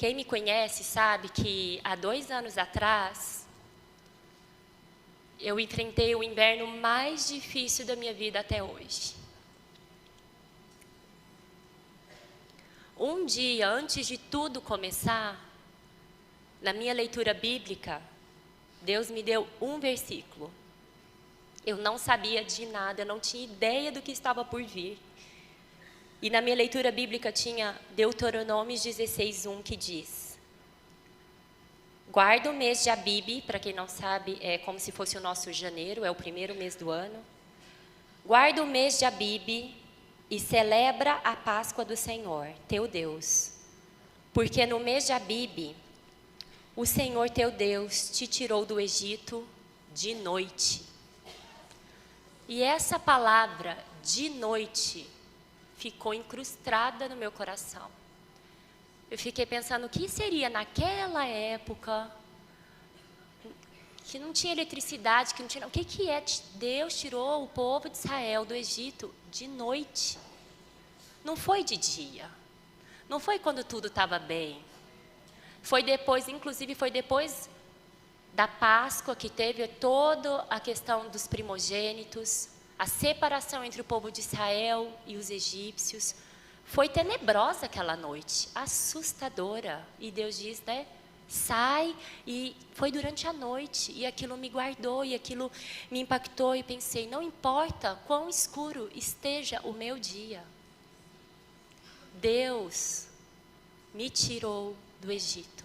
Quem me conhece sabe que há 2 anos atrás, eu enfrentei o inverno mais difícil da minha vida até hoje. Um dia antes de tudo começar, na minha leitura bíblica, Deus me deu um versículo. Eu não sabia de nada, eu não tinha ideia do que estava por vir. E na minha leitura bíblica tinha Deuteronômio 16:1, que diz: guarda o mês de Abibe, para quem não sabe, é como se fosse o nosso janeiro, é o primeiro mês do ano. Guarda o mês de Abibe e celebra a Páscoa do Senhor, teu Deus. Porque no mês de Abibe, o Senhor teu Deus te tirou do Egito de noite. E essa palavra, de noite, ficou incrustada no meu coração. Eu fiquei pensando, o que seria naquela época, que não tinha eletricidade, que não tinha... O que é Deus tirou o povo de Israel do Egito de noite? Não foi de dia. Não foi quando tudo estava bem. Foi depois, inclusive foi depois da Páscoa, que teve toda a questão dos primogênitos, a separação entre o povo de Israel e os egípcios. Foi tenebrosa aquela noite, assustadora. E Deus diz, né? Sai. E foi durante a noite. E aquilo me guardou, e aquilo me impactou. E pensei, não importa quão escuro esteja o meu dia, Deus me tirou do Egito,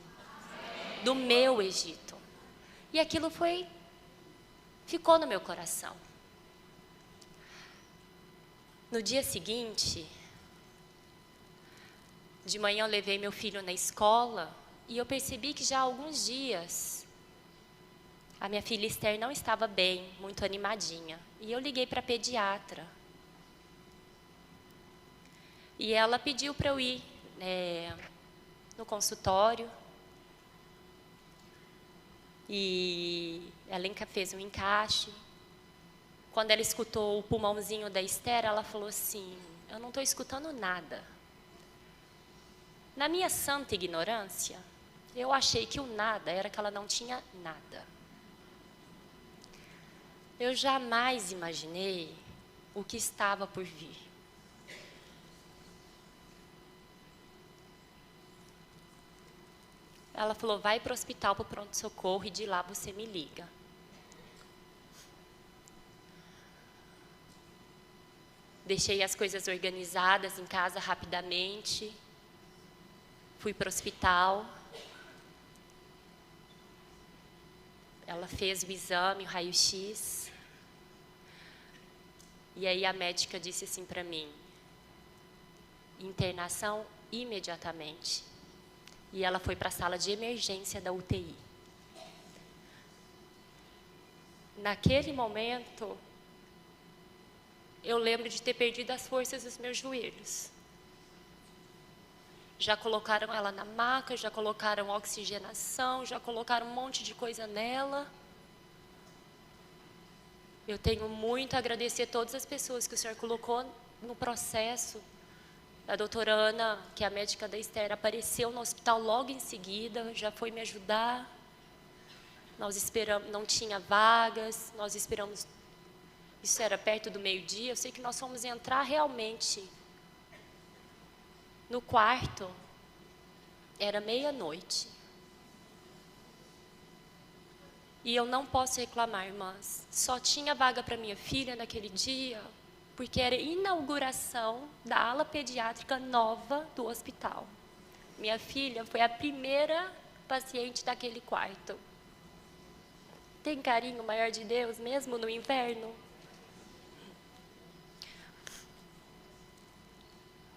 do meu Egito. E aquilo ficou no meu coração. No dia seguinte, de manhã eu levei meu filho na escola e eu percebi que já há alguns dias a minha filha Esther não estava bem, muito animadinha. E eu liguei para a pediatra. E ela pediu para eu ir no consultório. E ela fez um encaixe. Quando ela escutou o pulmãozinho da Esther, ela falou assim, eu não estou escutando nada. Na minha santa ignorância, eu achei que o nada era que ela não tinha nada. Eu jamais imaginei o que estava por vir. Ela falou, vai para o hospital, para o pronto-socorro, e de lá você me liga. Deixei as coisas organizadas em casa rapidamente. Fui para o hospital. Ela fez o exame, o raio-x. E aí a médica disse assim para mim, internação imediatamente. E ela foi para a sala de emergência da UTI. Naquele momento, eu lembro de ter perdido as forças dos meus joelhos. Já colocaram ela na maca, já colocaram oxigenação, já colocaram um monte de coisa nela. Eu tenho muito a agradecer a todas as pessoas que o Senhor colocou no processo. A doutora Ana, que é a médica da Esther, apareceu no hospital logo em seguida, já foi me ajudar. Nós esperamos, não tinha vagas, nós esperamos, isso era perto do meio-dia, eu sei que nós fomos entrar realmente no quarto, era meia-noite. E eu não posso reclamar, irmãs, só tinha vaga para minha filha naquele dia, porque era inauguração da ala pediátrica nova do hospital. Minha filha foi a primeira paciente daquele quarto. Tem carinho maior de Deus, mesmo no inverno?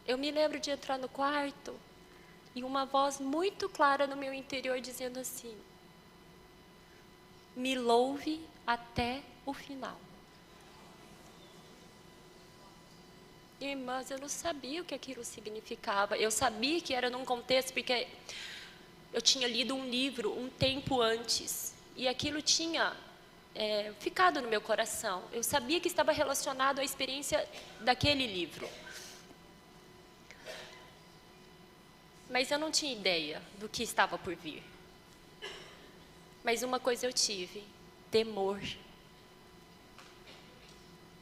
Eu me lembro de entrar no quarto e uma voz muito clara no meu interior dizendo assim, me louve até o final. Irmãs, eu não sabia o que aquilo significava. Eu sabia que era num contexto, porque eu tinha lido um livro um tempo antes. E aquilo tinha ficado no meu coração. Eu sabia que estava relacionado à experiência daquele livro. Mas eu não tinha ideia do que estava por vir. Mas uma coisa eu tive: temor.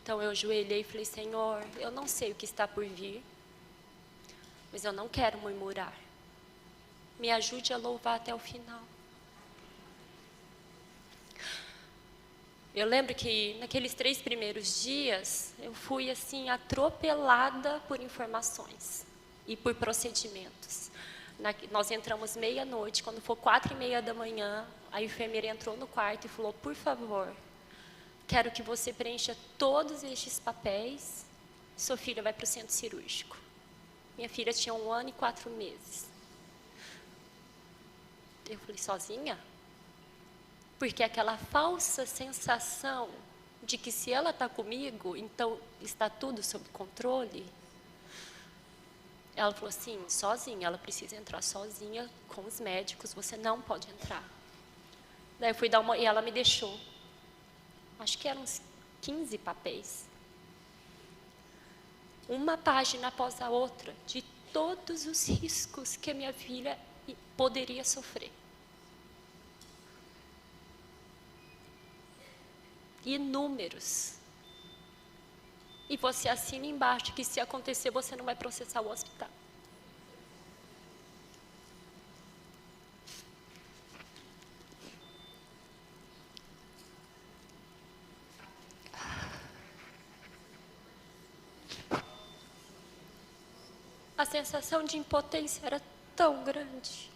Então eu ajoelhei e falei: Senhor, eu não sei o que está por vir, mas eu não quero murmurar. Me ajude a louvar até o final. Eu lembro que naqueles 3 primeiros dias, eu fui assim atropelada por informações e por procedimentos. Nós entramos meia-noite, quando for 4:30 da manhã, a enfermeira entrou no quarto e falou: por favor, quero que você preencha todos estes papéis, sua filha vai para o centro cirúrgico. Minha filha tinha 1 ano e 4 meses. Eu falei: sozinha? Porque aquela falsa sensação de que se ela está comigo, então está tudo sob controle. Ela falou assim: sozinha, ela precisa entrar sozinha com os médicos, você não pode entrar. Daí eu fui dar uma, e ela me deixou. Acho que eram uns 15 papéis. Uma página após a outra, de todos os riscos que a minha filha poderia sofrer. Inúmeros. E você assina embaixo que se acontecer você não vai processar o hospital. A sensação de impotência era tão grande.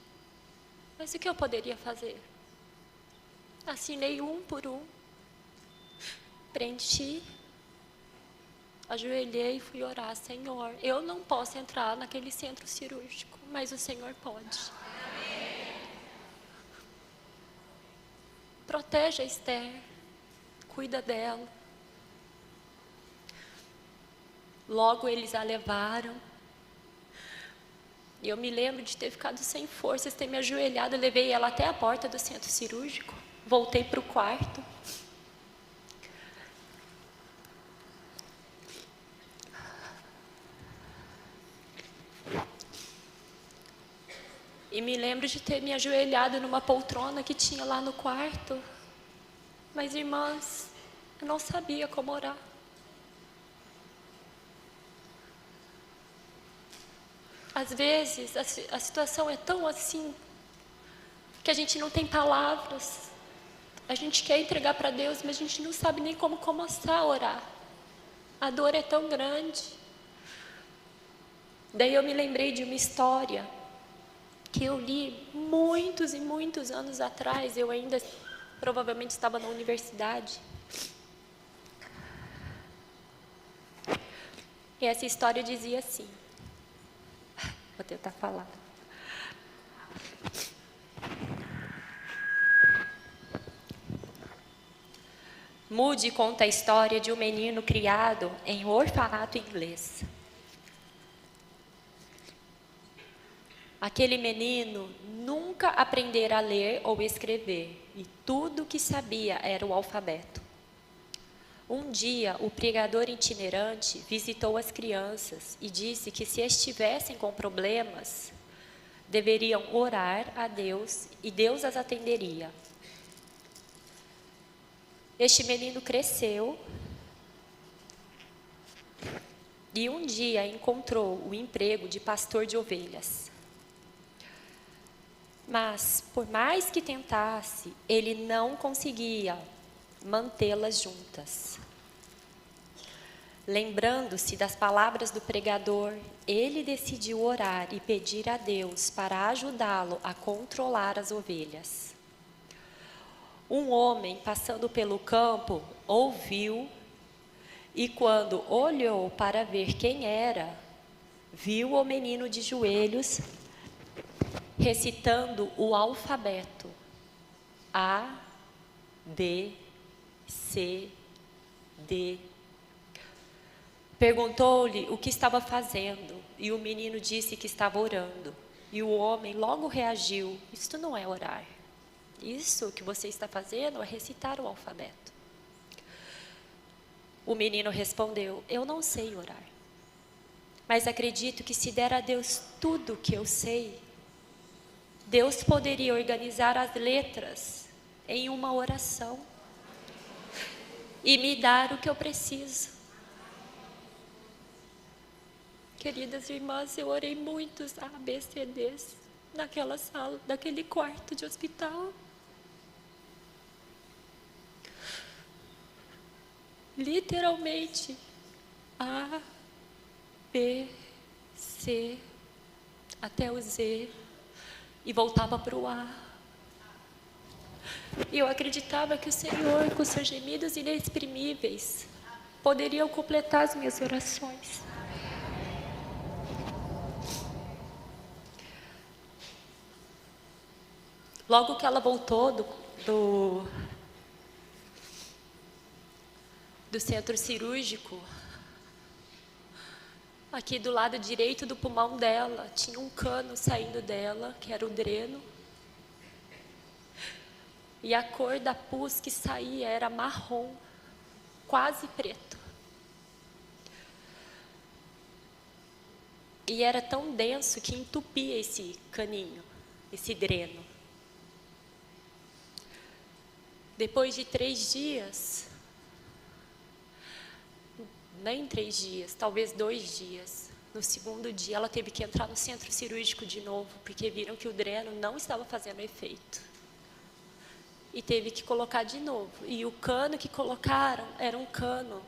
Mas o que eu poderia fazer? Assinei um por um. Preenchi. Ajoelhei e fui orar: Senhor, eu não posso entrar naquele centro cirúrgico, mas o Senhor pode. Protege a Esther, cuida dela. Logo eles a levaram. E eu me lembro de ter ficado sem forças, ter me ajoelhado, eu levei ela até a porta do centro cirúrgico, voltei para o quarto. E me lembro de ter me ajoelhado numa poltrona que tinha lá no quarto. Mas, irmãs, eu não sabia como orar. Às vezes, a situação é tão assim, que a gente não tem palavras. A gente quer entregar para Deus, mas a gente não sabe nem como começar a orar. A dor é tão grande. Daí eu me lembrei de uma história que eu li muitos e muitos anos atrás. Eu ainda provavelmente estava na universidade. E essa história dizia assim. Vou tentar falar. Moody conta a história de um menino criado em um orfanato inglês. Aquele menino nunca aprendera a ler ou escrever, e tudo o que sabia era o alfabeto. Um dia, o pregador itinerante visitou as crianças e disse que se estivessem com problemas, deveriam orar a Deus e Deus as atenderia. Este menino cresceu e um dia encontrou o emprego de pastor de ovelhas. Mas, por mais que tentasse, ele não conseguia mantê-las juntas. Lembrando-se das palavras do pregador, ele decidiu orar e pedir a Deus para ajudá-lo a controlar as ovelhas. Um homem passando pelo campo ouviu e, quando olhou para ver quem era, viu o menino de joelhos recitando o alfabeto: A, B, C, D. Perguntou-lhe o que estava fazendo, e o menino disse que estava orando. E o homem logo reagiu: isto não é orar. Isso que você está fazendo é recitar o alfabeto. O menino respondeu: eu não sei orar, mas acredito que se der a Deus tudo o que eu sei, Deus poderia organizar as letras em uma oração e me dar o que eu preciso. Queridas irmãs, eu orei muitos ABCDs naquela sala, naquele quarto de hospital. Literalmente, A, B, C, até o Z, e voltava para o A. E eu acreditava que o Senhor, com seus gemidos inexprimíveis, poderiam completar as minhas orações. Logo que ela voltou do centro cirúrgico, aqui do lado direito do pulmão dela, tinha um cano saindo dela, que era o dreno. E a cor da pus que saía era marrom, quase preto. E era tão denso que entupia esse caninho, esse dreno. Depois de 3 dias, nem 3 dias, talvez 2 dias, no segundo dia ela teve que entrar no centro cirúrgico de novo, porque viram que o dreno não estava fazendo efeito. E teve que colocar de novo. E o cano que colocaram era um cano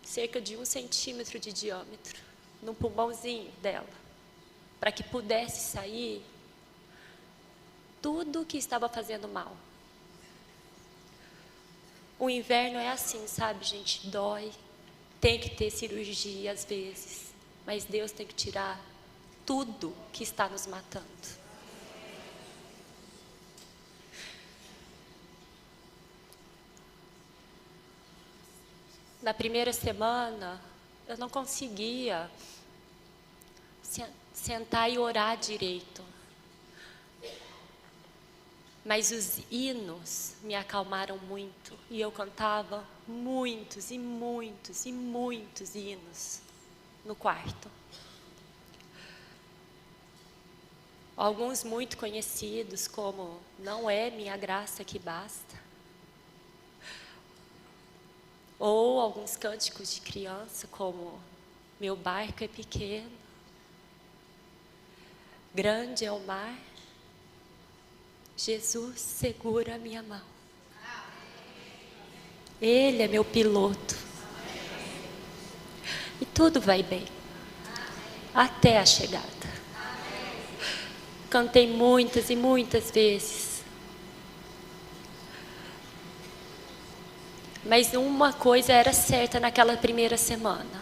cerca de 1 centímetro de diâmetro, no pulmãozinho dela, para que pudesse sair tudo que estava fazendo mal. O inverno é assim, sabe, gente? Dói, tem que ter cirurgia às vezes, mas Deus tem que tirar tudo que está nos matando. Na primeira semana, eu não conseguia sentar e orar direito. Mas os hinos me acalmaram muito. E eu cantava muitos e muitos e muitos hinos no quarto. Alguns muito conhecidos, como Não é minha graça que basta. Ou alguns cânticos de criança, como Meu barco é pequeno, grande é o mar, Jesus segura a minha mão. Ele é meu piloto. E tudo vai bem, até a chegada. Cantei muitas e muitas vezes. Mas uma coisa era certa naquela primeira semana.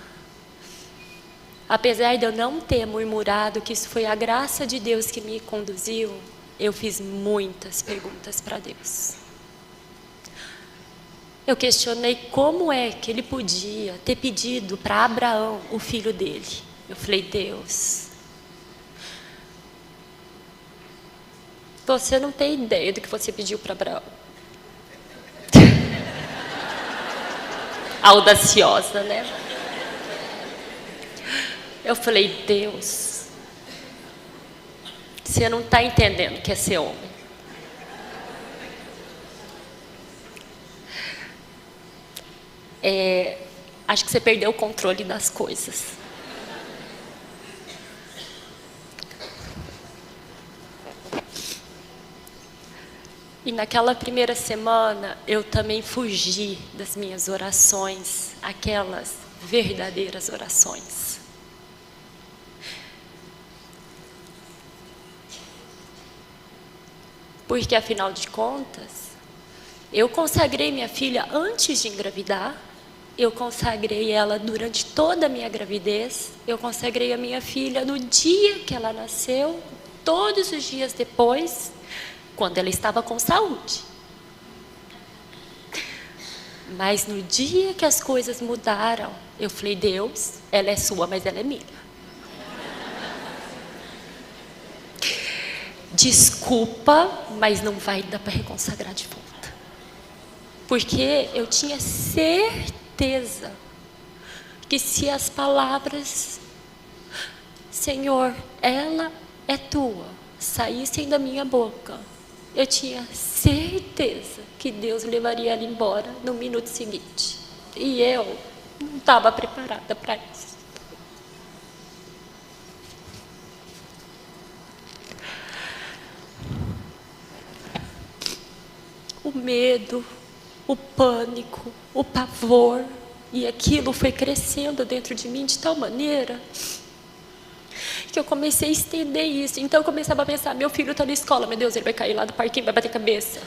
Apesar de eu não ter murmurado que isso foi a graça de Deus que me conduziu, eu fiz muitas perguntas para Deus. Eu questionei como é que ele podia ter pedido para Abraão, o filho dele. Eu falei, Deus, você não tem ideia do que você pediu para Abraão. Audaciosa, né? Eu falei, Deus, você não está entendendo o que é ser homem. Acho que você perdeu o controle das coisas. E naquela primeira semana, eu também fugi das minhas orações, aquelas verdadeiras orações. Porque, afinal de contas, eu consagrei minha filha antes de engravidar, eu consagrei ela durante toda a minha gravidez, eu consagrei a minha filha no dia que ela nasceu, todos os dias depois, quando ela estava com saúde. Mas no dia que as coisas mudaram, eu falei, Deus, ela é sua, mas ela é minha. Desculpa, mas não vai dar para reconsagrar de volta. Porque eu tinha certeza que se as palavras, Senhor, ela é tua, saíssem da minha boca, eu tinha certeza que Deus levaria ela embora no minuto seguinte. E eu não estava preparada para isso. O medo, o pânico, o pavor, e aquilo foi crescendo dentro de mim de tal maneira que eu comecei a estender isso. Então eu começava a pensar, meu filho está na escola, meu Deus, ele vai cair lá do parquinho, vai bater cabeça.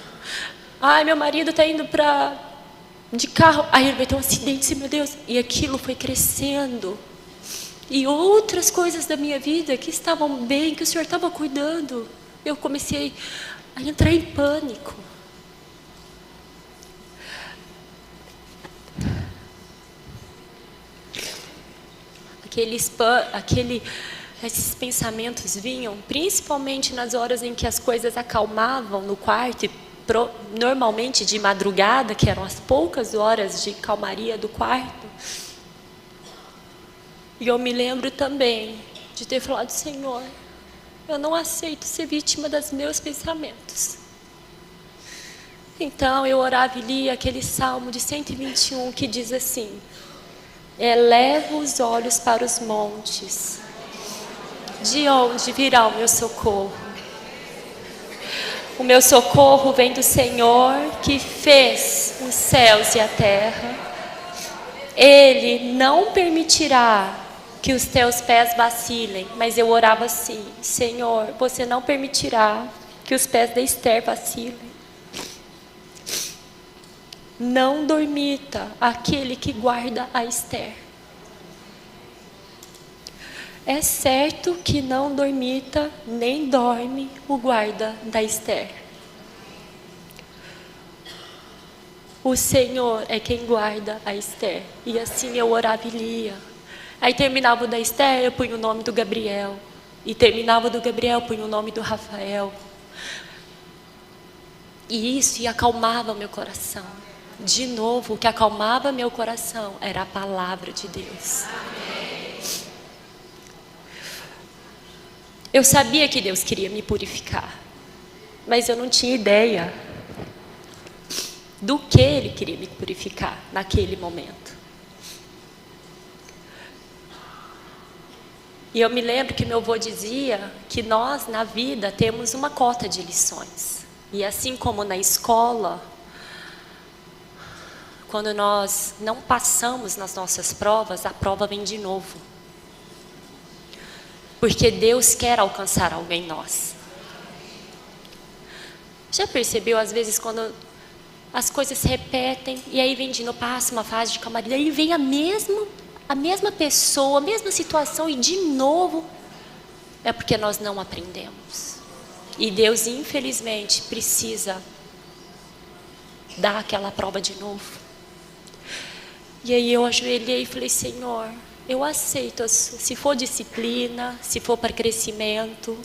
Ai, meu marido está indo de carro, aí ele vai ter um acidente, meu Deus. E aquilo foi crescendo. E outras coisas da minha vida que estavam bem, que o Senhor estava cuidando, eu comecei a entrar em pânico. Esses pensamentos vinham principalmente nas horas em que as coisas acalmavam no quarto, normalmente de madrugada, que eram as poucas horas de calmaria do quarto. E eu me lembro também de ter falado, Senhor, eu não aceito ser vítima dos meus pensamentos. Então eu orava e lia aquele Salmo de 121 que diz assim: eleva os olhos para os montes, de onde virá o meu socorro? O meu socorro vem do Senhor que fez os céus e a terra. Ele não permitirá que os teus pés vacilem. Mas eu orava assim, Senhor, você não permitirá que os pés da Esther vacilem. Não dormita aquele que guarda a Esther. É certo que não dormita, nem dorme o guarda da Esther. O Senhor é quem guarda a Esther. E assim eu orava e lia. Aí terminava o da Esther, eu punha o nome do Gabriel. E terminava o do Gabriel, eu punha o nome do Rafael. E isso acalmava meu coração. De novo, o que acalmava meu coração era a palavra de Deus. Eu sabia que Deus queria me purificar, mas eu não tinha ideia do que Ele queria me purificar naquele momento. E eu me lembro que meu avô dizia que nós, na vida, temos uma cota de lições. E assim como na escola, quando nós não passamos nas nossas provas, a prova vem de novo. Porque Deus quer alcançar algo em nós. Já percebeu, às vezes, quando as coisas se repetem, e aí vem de novo, passa uma fase de calmaria, e vem a mesma pessoa, a mesma situação, e de novo, é porque nós não aprendemos. E Deus, infelizmente, precisa dar aquela prova de novo. E aí eu ajoelhei e falei, Senhor, eu aceito, se for disciplina, se for para crescimento,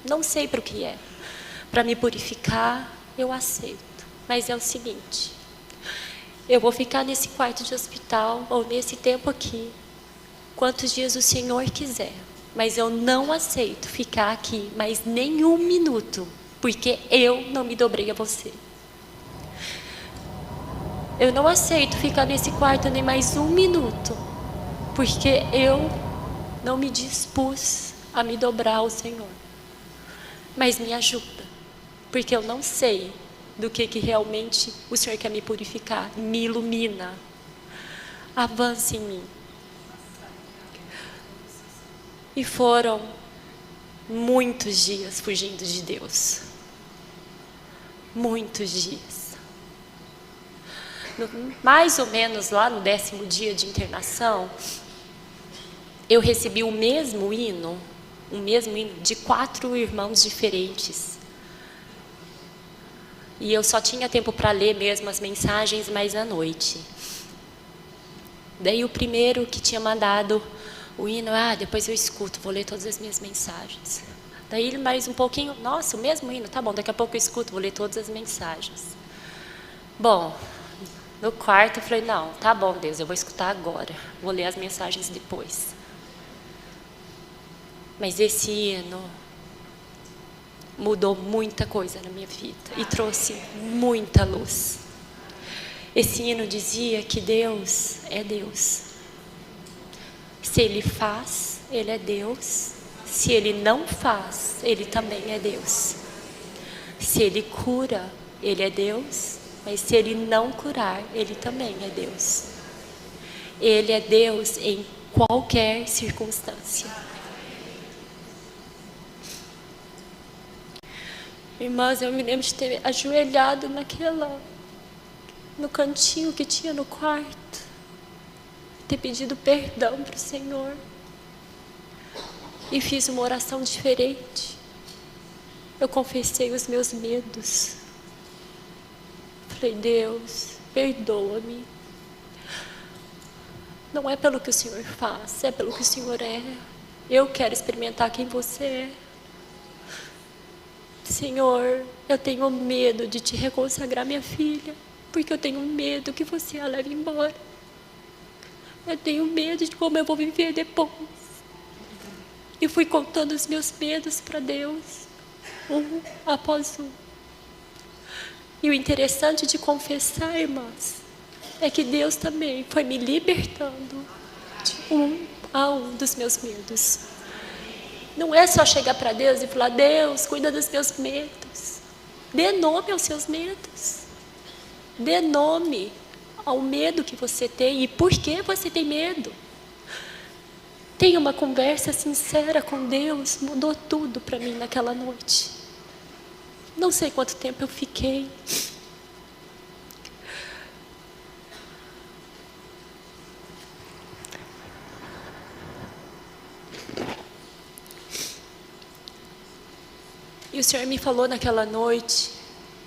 não sei para o que é, para me purificar, eu aceito. Mas é o seguinte, eu vou ficar nesse quarto de hospital, ou nesse tempo aqui, quantos dias o Senhor quiser, mas eu não aceito ficar aqui mais nenhum minuto, porque eu não me dobrei a você. Eu não aceito ficar nesse quarto nem mais um minuto, porque eu não me dispus a me dobrar ao Senhor. Mas me ajuda, porque eu não sei do que realmente o Senhor quer me purificar. Me ilumina. Avance em mim. E foram muitos dias fugindo de Deus. Muitos dias. Mais ou menos lá no 10º dia de internação, eu recebi o mesmo hino de 4 irmãos diferentes. E eu só tinha tempo para ler mesmo as mensagens mais à noite. Daí o primeiro que tinha mandado o hino, depois eu escuto, vou ler todas as minhas mensagens. Daí mais um pouquinho, nossa, o mesmo hino, tá bom, daqui a pouco eu escuto, vou ler todas as mensagens. Bom, no quarto eu falei, não, tá bom Deus, eu vou escutar agora, vou ler as mensagens depois. Mas esse hino mudou muita coisa na minha vida e trouxe muita luz. Esse hino dizia que Deus é Deus. Se Ele faz, Ele é Deus. Se Ele não faz, Ele também é Deus. Se Ele cura, Ele é Deus. Mas se Ele não curar, Ele também é Deus. Ele é Deus em qualquer circunstância. Irmãs, eu me lembro de ter ajoelhado no cantinho que tinha no quarto, ter pedido perdão para o Senhor, e fiz uma oração diferente. Eu confessei os meus medos. Falei: Deus, perdoa-me. Não é pelo que o Senhor faz, é pelo que o Senhor é. Eu quero experimentar quem você é. Senhor, eu tenho medo de te reconsagrar minha filha, porque eu tenho medo que você a leve embora. Eu tenho medo de como eu vou viver depois. E fui contando os meus medos para Deus, um após um. E o interessante de confessar, irmãs, é que Deus também foi me libertando de um a um dos meus medos. Não é só chegar para Deus e falar: Deus, cuida dos meus medos. Dê nome aos seus medos. Dê nome ao medo que você tem e por que você tem medo. Tenha uma conversa sincera com Deus. Mudou tudo para mim naquela noite. Não sei quanto tempo eu fiquei. E o Senhor me falou naquela noite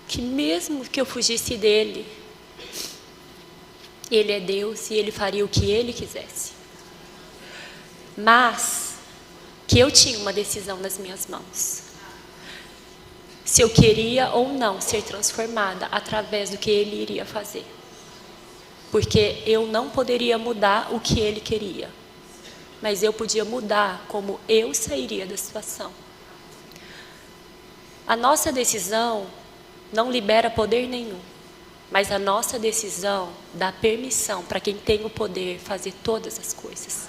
que mesmo que eu fugisse dele, Ele é Deus e Ele faria o que Ele quisesse. Mas que eu tinha uma decisão nas minhas mãos. Se eu queria ou não ser transformada através do que Ele iria fazer. Porque eu não poderia mudar o que Ele queria. Mas eu podia mudar como eu sairia da situação. A nossa decisão não libera poder nenhum, mas a nossa decisão dá permissão para quem tem o poder fazer todas as coisas.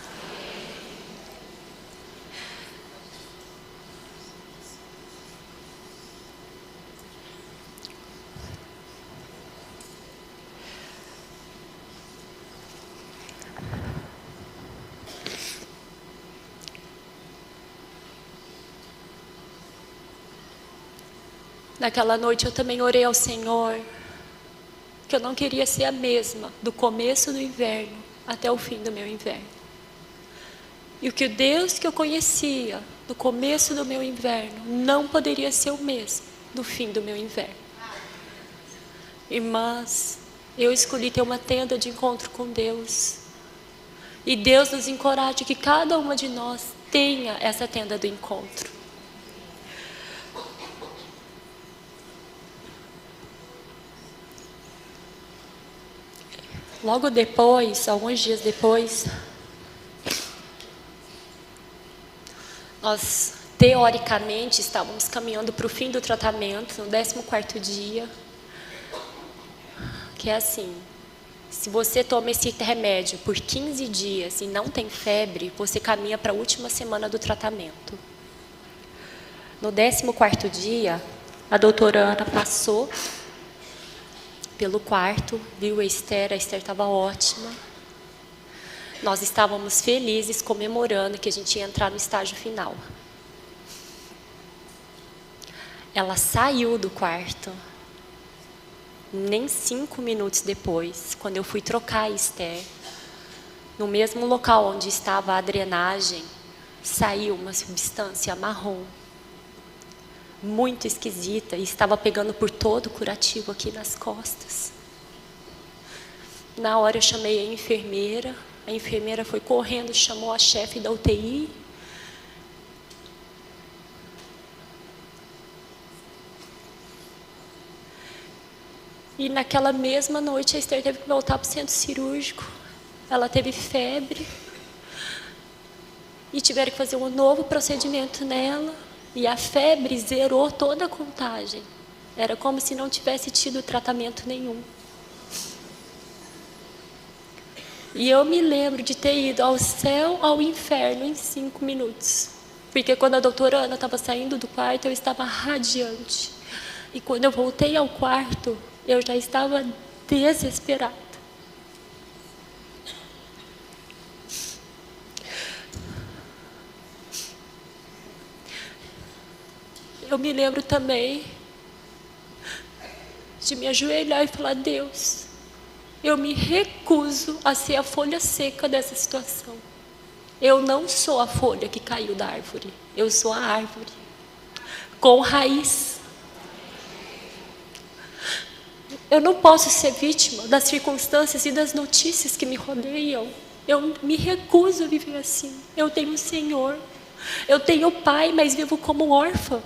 Naquela noite eu também orei ao Senhor, que eu não queria ser a mesma do começo do inverno até o fim do meu inverno. E o que o Deus que eu conhecia no começo do meu inverno não poderia ser o mesmo do fim do meu inverno. Irmãs, eu escolhi ter uma tenda de encontro com Deus. E Deus nos encoraja que cada uma de nós tenha essa tenda do encontro. Logo depois, alguns dias depois, nós teoricamente estávamos caminhando para o fim do tratamento, no 14º dia, que é assim: se você toma esse remédio por 15 dias e não tem febre, você caminha para a última semana do tratamento. No 14º dia, a doutora Ana passou pelo quarto, viu a Esther estava ótima. Nós estávamos felizes, comemorando que a gente ia entrar no estágio final. Ela saiu do quarto, nem 5 minutos depois, quando eu fui trocar a Esther, no mesmo local onde estava a drenagem, saiu uma substância marrom, muito esquisita, e estava pegando por todo o curativo aqui nas costas. Na hora eu chamei a enfermeira foi correndo, chamou a chefe da UTI. E naquela mesma noite a Esther teve que voltar para o centro cirúrgico. Ela teve febre. E tiveram que fazer um novo procedimento nela. E a febre zerou toda a contagem. Era como se não tivesse tido tratamento nenhum. E eu me lembro de ter ido ao céu, ao inferno em 5 minutos. Porque quando a doutora Ana estava saindo do quarto, eu estava radiante. E quando eu voltei ao quarto, eu já estava desesperada. Eu me lembro também de me ajoelhar e falar: Deus, eu me recuso a ser a folha seca dessa situação. Eu não sou a folha que caiu da árvore. Eu sou a árvore com raiz. Eu não posso ser vítima das circunstâncias e das notícias que me rodeiam. Eu me recuso a viver assim. Eu tenho um Senhor. Eu tenho pai, mas vivo como órfã.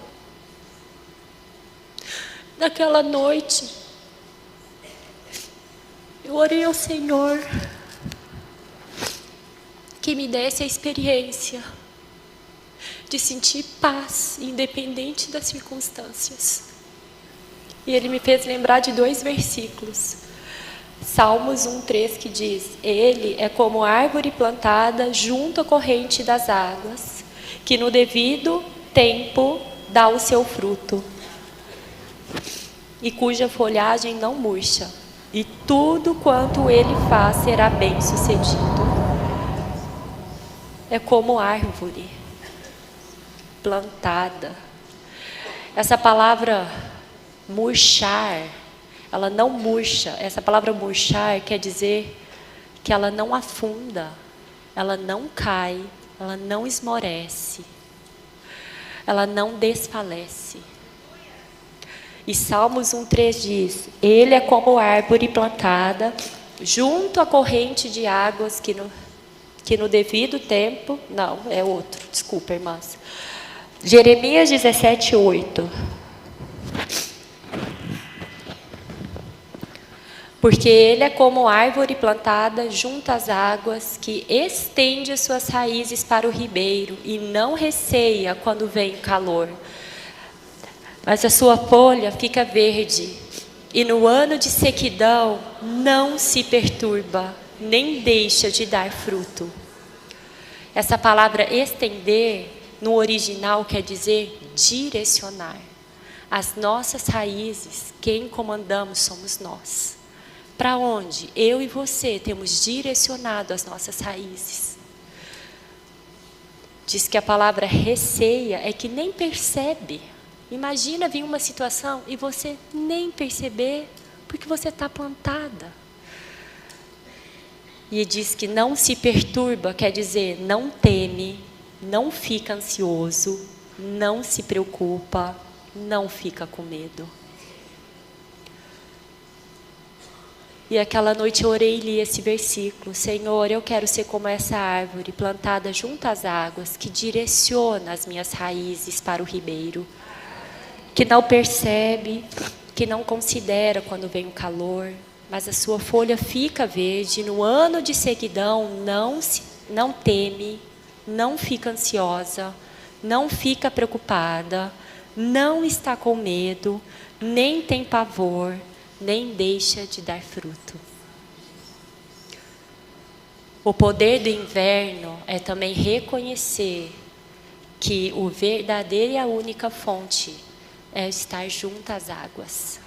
Naquela noite, eu orei ao Senhor que me desse a experiência de sentir paz, independente das circunstâncias. E Ele me fez lembrar de 2 versículos. Salmos 1:3, que diz: Ele é como árvore plantada junto à corrente das águas, que no devido tempo dá o seu fruto, e cuja folhagem não murcha, e tudo quanto ele faz será bem sucedido. É como árvore plantada. Essa palavra murchar, ela não murcha. Essa palavra murchar quer dizer que ela não afunda, ela não cai, ela não esmorece, ela não desfalece. E Salmos 1:3 diz: Ele é como árvore plantada junto à corrente de águas que no devido tempo... Não, é outro, desculpa, irmãs. Jeremias 17:8. Porque ele é como árvore plantada junto às águas, que estende as suas raízes para o ribeiro e não receia quando vem o calor. Mas a sua folha fica verde, e no ano de sequidão não se perturba, nem deixa de dar fruto. Essa palavra estender, no original, quer dizer direcionar. As nossas raízes, quem comandamos somos nós. Para onde eu e você temos direcionado as nossas raízes? Diz que a palavra receia é que nem percebe. Imagina vir uma situação e você nem perceber, porque você está plantada. E diz que não se perturba, quer dizer, não teme, não fica ansioso, não se preocupa, não fica com medo. E aquela noite eu orei e li esse versículo: Senhor, eu quero ser como essa árvore plantada junto às águas, que direciona as minhas raízes para o ribeiro, que não percebe, que não considera quando vem o calor, mas a sua folha fica verde, no ano de sequidão não teme, não fica ansiosa, não fica preocupada, não está com medo, nem tem pavor, nem deixa de dar fruto. O poder do inverno é também reconhecer que o verdadeiro e a única fonte é estar junto às águas.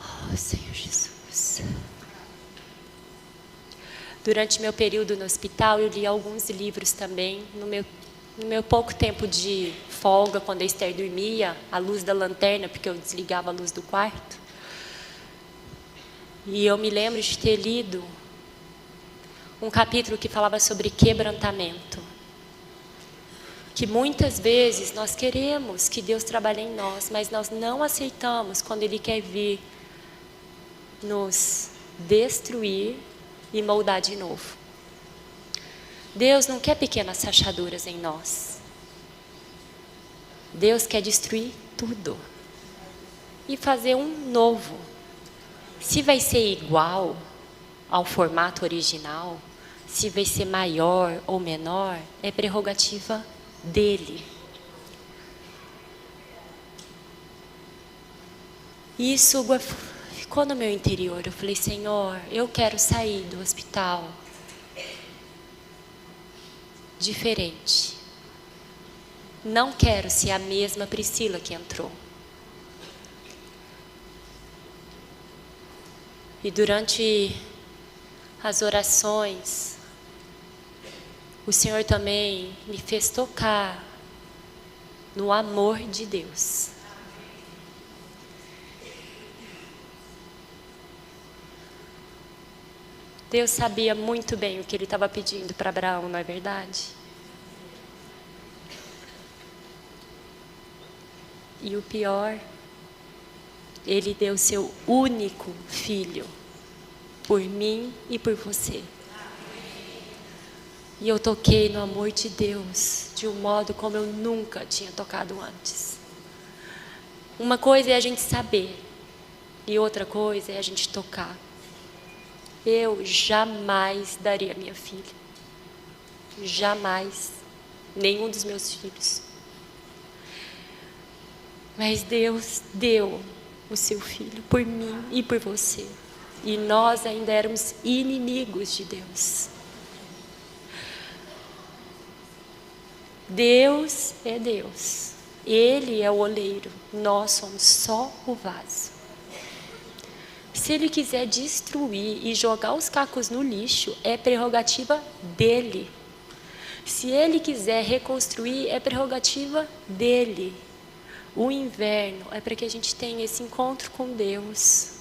Oh, Senhor Jesus. Durante meu período no hospital, eu li alguns livros também. No meu pouco tempo de folga, quando a Esther dormia, à luz da lanterna, porque eu desligava a luz do quarto. E eu me lembro de ter lido um capítulo que falava sobre quebrantamento. Que muitas vezes nós queremos que Deus trabalhe em nós, mas nós não aceitamos quando Ele quer vir nos destruir e moldar de novo. Deus não quer pequenas rachaduras em nós. Deus quer destruir tudo e fazer um novo. Se vai ser igual ao formato original, se vai ser maior ou menor, é prerrogativa dele. E isso ficou no meu interior. Eu falei, Senhor, eu quero sair do hospital diferente. Não quero ser a mesma Priscila que entrou. E durante as orações, o Senhor também me fez tocar no amor de Deus. Deus sabia muito bem o que Ele estava pedindo para Abraão, não é verdade? E o pior, Ele deu seu único filho por mim e por você. E eu toquei no amor de Deus de um modo como eu nunca tinha tocado antes. Uma coisa é a gente saber e outra coisa é a gente tocar. Eu jamais daria minha filha. Jamais. Nenhum dos meus filhos. Mas Deus deu o seu filho por mim e por você. E nós ainda éramos inimigos de Deus. Deus é Deus. Ele é o oleiro. Nós somos só o vaso. Se Ele quiser destruir e jogar os cacos no lixo, é prerrogativa dele. Se Ele quiser reconstruir, é prerrogativa dele. O inverno é para que a gente tenha esse encontro com Deus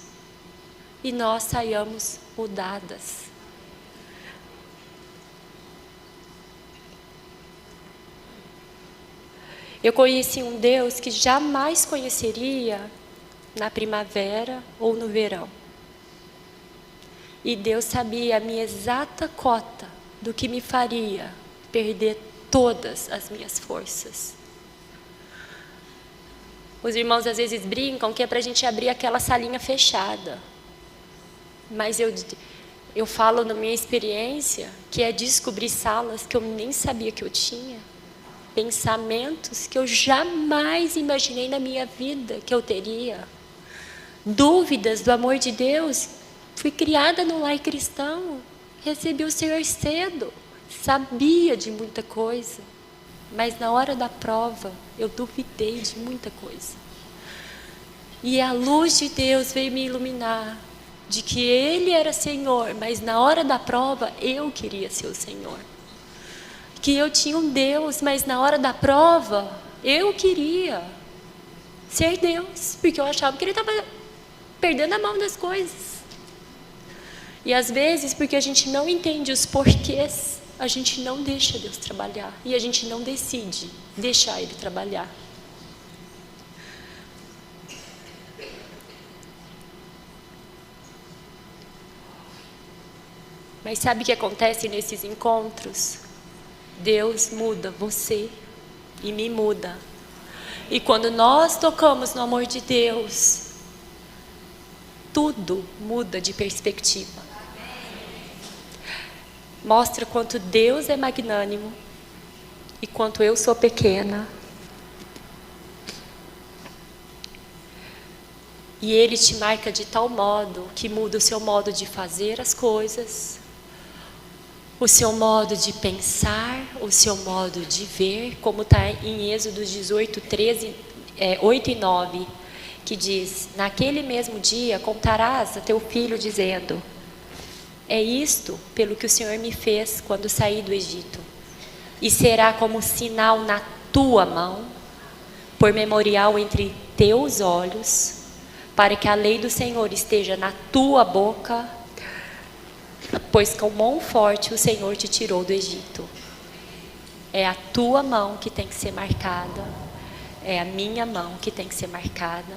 e nós saiamos mudadas. Eu conheci um Deus que jamais conheceria na primavera ou no verão. E Deus sabia a minha exata cota do que me faria perder todas as minhas forças. Os irmãos às vezes brincam que é para a gente abrir aquela salinha fechada. Mas eu falo na minha experiência que é descobrir salas que eu nem sabia que eu tinha. Pensamentos que eu jamais imaginei na minha vida que eu teria. Dúvidas do amor de Deus. Fui criada no lar cristão. Recebi o Senhor cedo. Sabia de muita coisa. Mas na hora da prova, eu duvidei de muita coisa. E a luz de Deus veio me iluminar de que Ele era Senhor, mas na hora da prova, eu queria ser o Senhor. Que eu tinha um Deus, mas na hora da prova, eu queria ser Deus, porque eu achava que Ele estava perdendo a mão das coisas. E às vezes, porque a gente não entende os porquês, a gente não deixa Deus trabalhar. E a gente não decide deixar Ele trabalhar. Mas sabe o que acontece nesses encontros? Deus muda você e me muda. E quando nós tocamos no amor de Deus, tudo muda de perspectiva. Mostra quanto Deus é magnânimo e quanto eu sou pequena. E Ele te marca de tal modo que muda o seu modo de fazer as coisas, o seu modo de pensar, o seu modo de ver, como está em Êxodo 18, 8 e 9, que diz: naquele mesmo dia contarás a teu filho dizendo: é isto pelo que o Senhor me fez quando saí do Egito, e será como sinal na tua mão, por memorial entre teus olhos, para que a lei do Senhor esteja na tua boca, pois com mão forte o Senhor te tirou do Egito. É a tua mão que tem que ser marcada, é a minha mão que tem que ser marcada,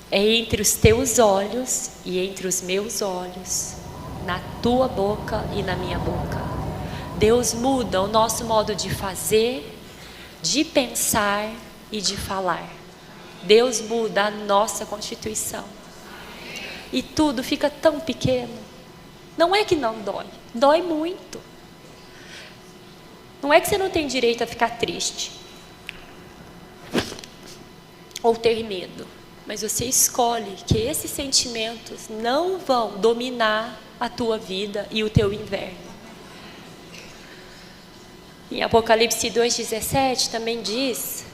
é entre os teus olhos e entre os meus olhos, na tua boca e na minha boca. Deus muda o nosso modo de fazer, de pensar, e de falar. Deus muda a nossa constituição. E tudo fica tão pequeno. Não é que não dói, dói muito. Não é que você não tem direito a ficar triste ou ter medo, mas você escolhe que esses sentimentos não vão dominar a tua vida e o teu inverno. Em Apocalipse 2,17 também diz,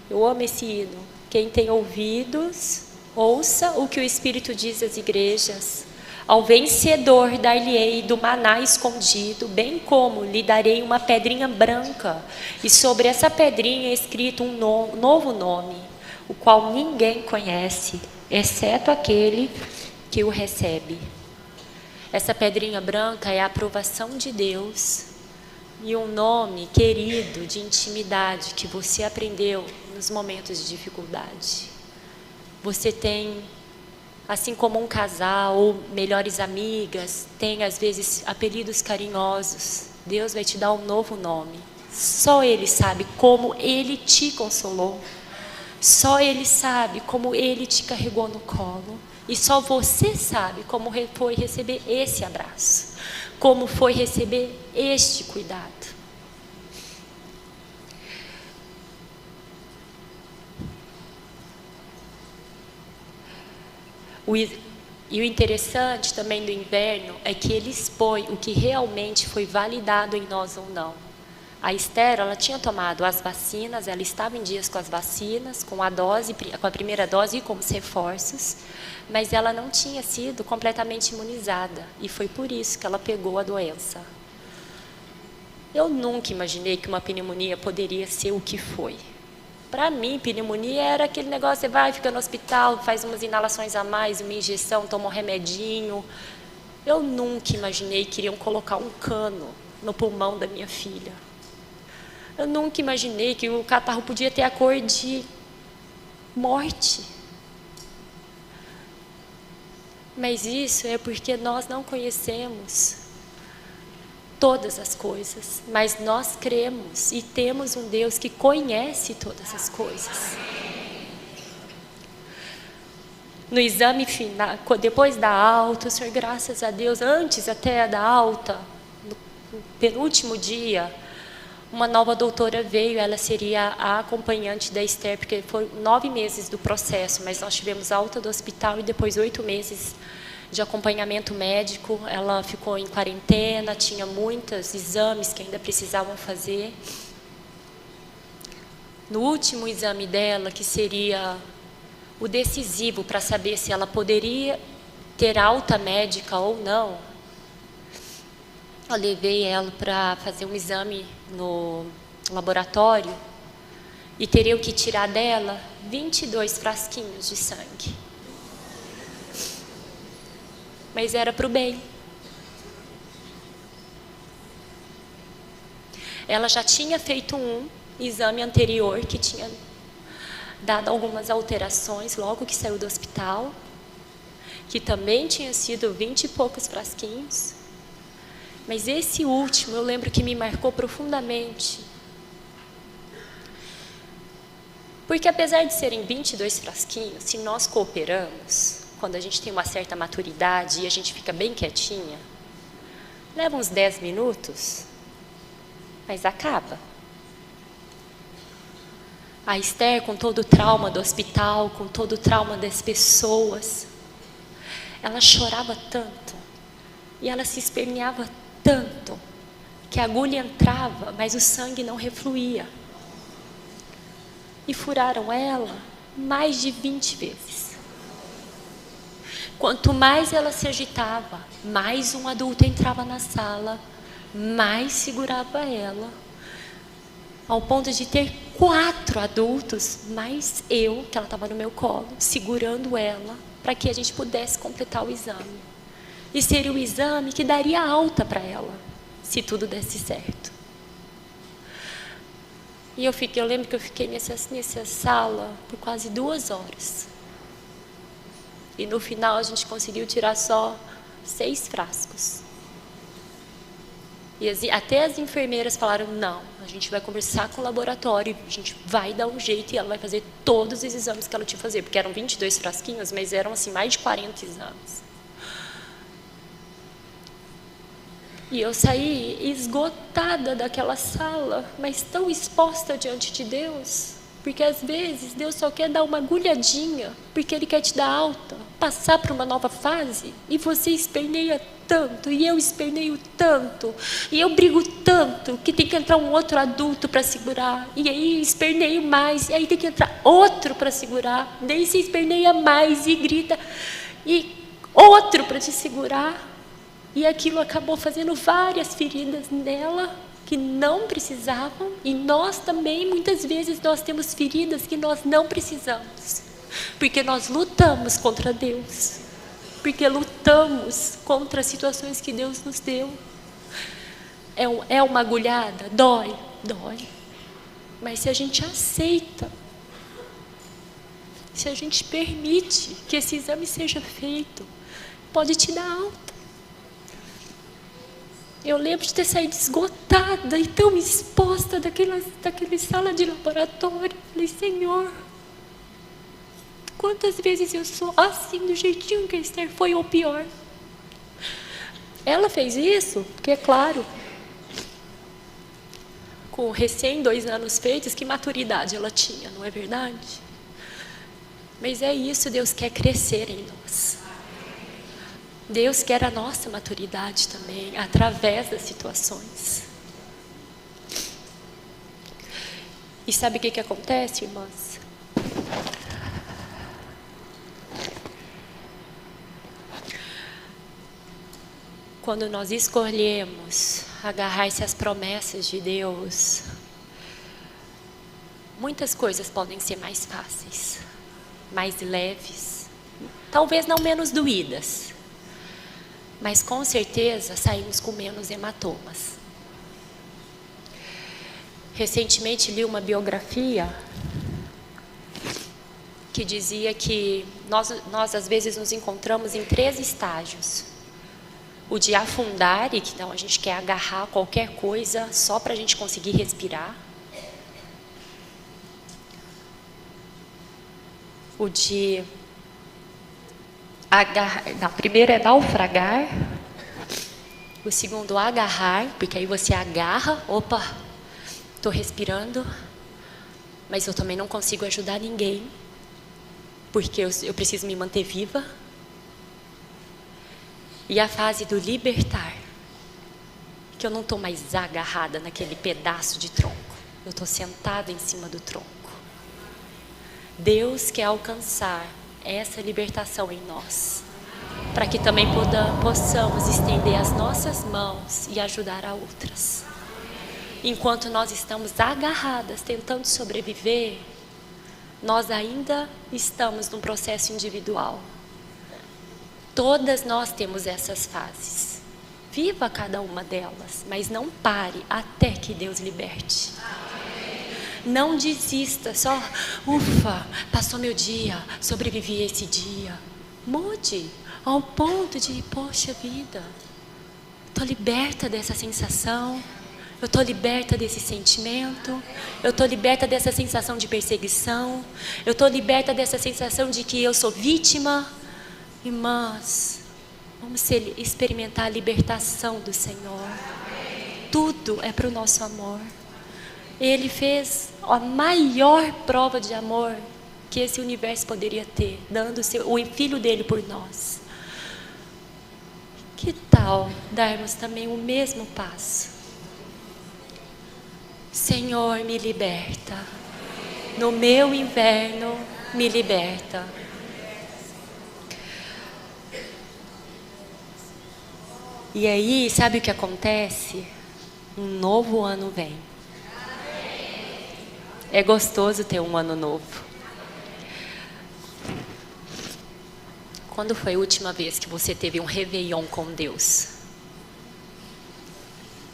eu amo esse hino, quem tem ouvidos, ouça o que o Espírito diz às igrejas. Ao vencedor dar-lhe-ei do maná escondido, bem como lhe darei uma pedrinha branca, e sobre essa pedrinha é escrito um novo nome, o qual ninguém conhece, exceto aquele que o recebe. Essa pedrinha branca é a aprovação de Deus e um nome querido de intimidade que você aprendeu nos momentos de dificuldade. Você tem, assim como um casal ou melhores amigas, tem às vezes apelidos carinhosos. Deus vai te dar um novo nome. Só Ele sabe como Ele te consolou. Só Ele sabe como Ele te carregou no colo. E só você sabe como foi receber esse abraço. Como foi receber este cuidado. E o interessante também do inverno é que ele expõe o que realmente foi validado em nós ou não. A Esther, ela tinha tomado as vacinas, ela estava em dias com as vacinas, com a primeira dose e com os reforços, mas ela não tinha sido completamente imunizada, e foi por isso que ela pegou a doença. Eu nunca imaginei que uma pneumonia poderia ser o que foi. Para mim, pneumonia era aquele negócio, você vai, fica no hospital, faz umas inalações a mais, uma injeção, toma um remedinho. Eu nunca imaginei que iriam colocar um cano no pulmão da minha filha. Eu nunca imaginei que o catarro podia ter a cor de morte. Mas isso é porque nós não conhecemos todas as coisas, mas nós cremos e temos um Deus que conhece todas as coisas. No exame final, depois da alta, o Senhor, graças a Deus, antes até da alta, no penúltimo dia, uma nova doutora veio, ela seria a acompanhante da Esther, porque foram 9 meses do processo, mas nós tivemos alta do hospital e depois 8 meses de acompanhamento médico. Ela ficou em quarentena, tinha muitos exames que ainda precisavam fazer. No último exame dela, que seria o decisivo para saber se ela poderia ter alta médica ou não, eu levei ela para fazer um exame no laboratório e teriam que tirar dela 22 frasquinhos de sangue. Mas era para o bem. Ela já tinha feito um exame anterior que tinha dado algumas alterações logo que saiu do hospital, que também tinha sido 20 e poucos frasquinhos. Mas esse último eu lembro que me marcou profundamente. Porque apesar de serem 22 frasquinhos, se nós cooperamos, quando a gente tem uma certa maturidade e a gente fica bem quietinha, leva uns 10 minutos, mas acaba. A Esther, com todo o trauma do hospital, com todo o trauma das pessoas, ela chorava tanto e ela se esperneava tanto que a agulha entrava, mas o sangue não refluía. E furaram ela mais de 20 vezes. Quanto mais ela se agitava, mais um adulto entrava na sala, mais segurava ela, ao ponto de ter 4 adultos, mais eu, que ela estava no meu colo, segurando ela, para que a gente pudesse completar o exame. E seria o exame que daria alta para ela, se tudo desse certo. E eu lembro que eu fiquei nessa sala por quase 2 horas. E no final a gente conseguiu tirar só 6 frascos. E até as enfermeiras falaram, não, a gente vai conversar com o laboratório, a gente vai dar um jeito e ela vai fazer todos os exames que ela tinha que fazer, porque eram 22 frasquinhos, mas eram assim mais de 40 exames. E eu saí esgotada daquela sala, mas tão exposta diante de Deus, porque às vezes Deus só quer dar uma agulhadinha, porque Ele quer te dar alta, passar para uma nova fase, e você esperneia tanto, e eu esperneio tanto, e eu brigo tanto, que tem que entrar um outro adulto para segurar, e aí esperneio mais, e aí tem que entrar outro para segurar, daí você esperneia mais e grita, e outro para te segurar, e aquilo acabou fazendo várias feridas nela, que não precisavam, e nós também, muitas vezes, nós temos feridas que nós não precisamos, porque nós lutamos contra Deus, porque lutamos contra as situações que Deus nos deu. É uma agulhada? Dói, dói. Mas se a gente aceita, se a gente permite que esse exame seja feito, pode te dar alta. Eu lembro de ter saído esgotada e tão exposta daquela sala de laboratório. Falei, Senhor, quantas vezes eu sou assim, do jeitinho que a Esther foi, ou pior. Ela fez isso, porque é claro, com recém 2 anos feitos, que maturidade ela tinha, não é verdade? Mas é isso, Deus quer crescer em nós. Deus quer a nossa maturidade também, através das situações. E sabe o que acontece, irmãs? Quando nós escolhemos agarrar-se às promessas de Deus, muitas coisas podem ser mais fáceis, mais leves, talvez não menos doídas, mas com certeza saímos com menos hematomas. Recentemente li uma biografia que dizia que nós às vezes nos encontramos em 3 estágios. O de afundar, e que então a gente quer agarrar qualquer coisa só para a gente conseguir respirar. O de agarrar, não, primeiro é naufragar. O segundo, agarrar, porque aí você agarra, opa, estou respirando, mas eu também não consigo ajudar ninguém, porque eu preciso me manter viva. E a fase do libertar, que eu não estou mais agarrada naquele pedaço de tronco, eu estou sentada em cima do tronco. Deus quer alcançar essa libertação em nós, para que também possamos estender as nossas mãos e ajudar a outras. Enquanto nós estamos agarradas, tentando sobreviver, nós ainda estamos num processo individual. Todas nós temos essas fases. Viva cada uma delas, mas não pare até que Deus liberte. Não desista, só, ufa, passou meu dia, sobrevivi a esse dia. Mude ao ponto de, poxa vida, estou liberta dessa sensação, eu estou liberta desse sentimento, eu estou liberta dessa sensação de perseguição, eu estou liberta dessa sensação de que eu sou vítima. Irmãs, vamos experimentar a libertação do Senhor. Tudo é para o nosso amor. Ele fez a maior prova de amor que esse universo poderia ter, dando o Filho dele por nós. Que tal darmos também o mesmo passo? Senhor, me liberta. No meu inverno, me liberta. E aí, sabe o que acontece? Um novo ano vem. É gostoso ter um ano novo. Quando foi a última vez que você teve um réveillon com Deus?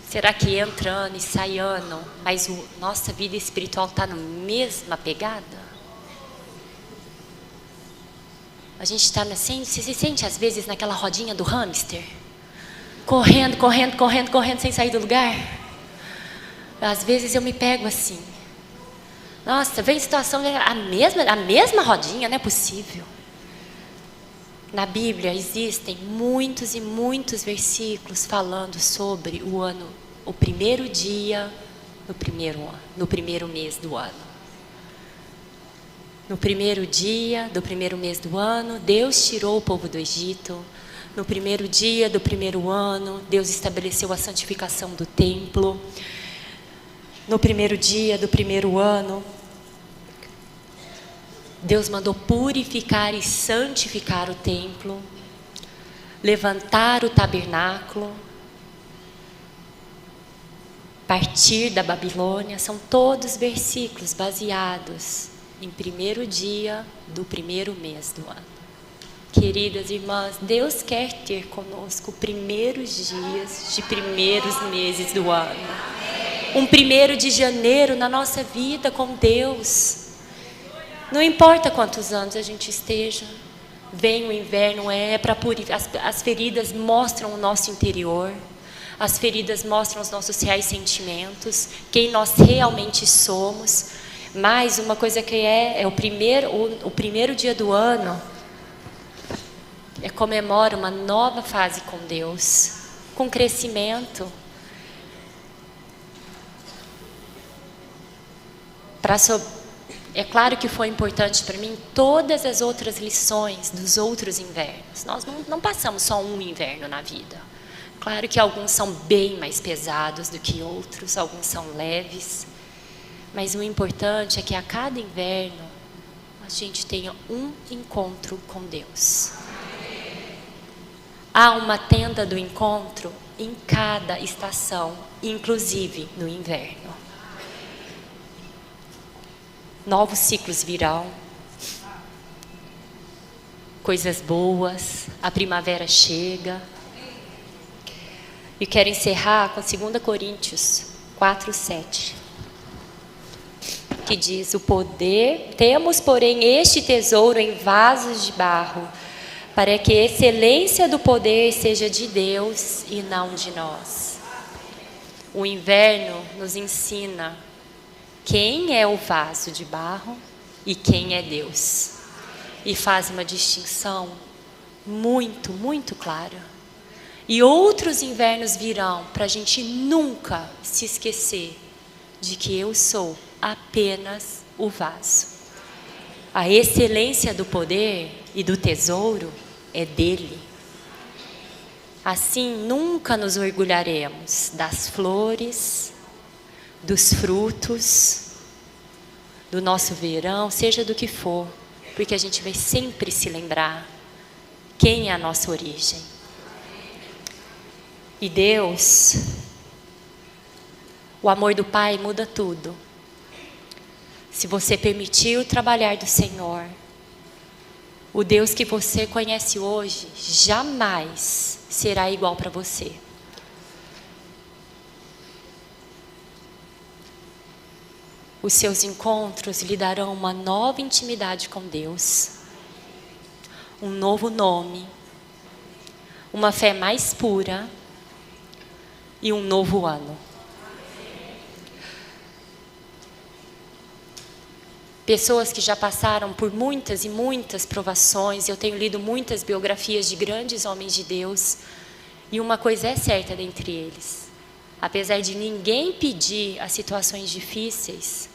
Será que entra ano e sai ano, mas nossa vida espiritual está na mesma pegada? A gente está, você se sente às vezes naquela rodinha do hamster? correndo, correndo, correndo, correndo, sem sair do lugar. Às vezes eu me pego assim. Nossa, vem situação, a mesma rodinha, não é possível. Na Bíblia existem muitos e muitos versículos falando sobre o primeiro dia no primeiro mês do ano. No primeiro dia do primeiro mês do ano, Deus tirou o povo do Egito. No primeiro dia do primeiro ano, Deus estabeleceu a santificação do templo. No primeiro dia do primeiro ano, Deus mandou purificar e santificar o templo, levantar o tabernáculo, partir da Babilônia. São todos versículos baseados em primeiro dia do primeiro mês do ano. Queridas irmãs, Deus quer ter conosco primeiros dias de primeiros meses do ano. Um 1º de janeiro na nossa vida com Deus. Não importa quantos anos a gente esteja, vem o inverno, para purificar. As feridas mostram o nosso interior, as feridas mostram os nossos reais sentimentos, quem nós realmente somos. Mas uma coisa que o primeiro dia do ano, comemora uma nova fase com Deus, com crescimento. É claro que foi importante para mim todas as outras lições dos outros invernos. Nós não passamos só um inverno na vida. Claro que alguns são bem mais pesados do que outros, alguns são leves. Mas o importante é que a cada inverno a gente tenha um encontro com Deus. Há uma tenda do encontro em cada estação, inclusive no inverno. Novos ciclos virão, coisas boas, a primavera chega. E quero encerrar com 2 Coríntios 4:7, que diz: temos, porém, este tesouro em vasos de barro, para que a excelência do poder seja de Deus e não de nós. O inverno nos ensina quem é o vaso de barro e quem é Deus. E faz uma distinção muito, muito clara. E outros invernos virão para a gente nunca se esquecer de que eu sou apenas o vaso. A excelência do poder e do tesouro é dele. Assim, nunca nos orgulharemos das flores, dos frutos, do nosso verão, seja do que for, porque a gente vai sempre se lembrar quem é a nossa origem. E Deus, o amor do Pai muda tudo. Se você permitir o trabalhar do Senhor, o Deus que você conhece hoje jamais será igual para você. Os seus encontros lhe darão uma nova intimidade com Deus, um novo nome, uma fé mais pura e um novo ano. Pessoas que já passaram por muitas e muitas provações, eu tenho lido muitas biografias de grandes homens de Deus, e uma coisa é certa dentre eles: apesar de ninguém pedir as situações difíceis,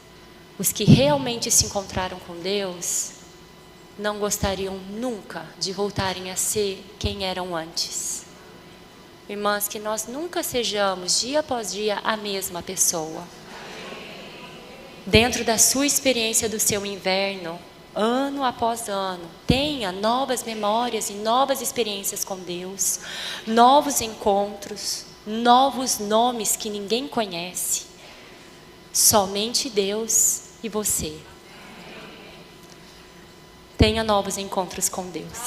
os que realmente se encontraram com Deus não gostariam nunca de voltarem a ser quem eram antes. Irmãs, que nós nunca sejamos dia após dia a mesma pessoa. Dentro da sua experiência do seu inverno, ano após ano, tenha novas memórias e novas experiências com Deus, novos encontros, novos nomes que ninguém conhece. Somente Deus e você. Tenha novos encontros com Deus.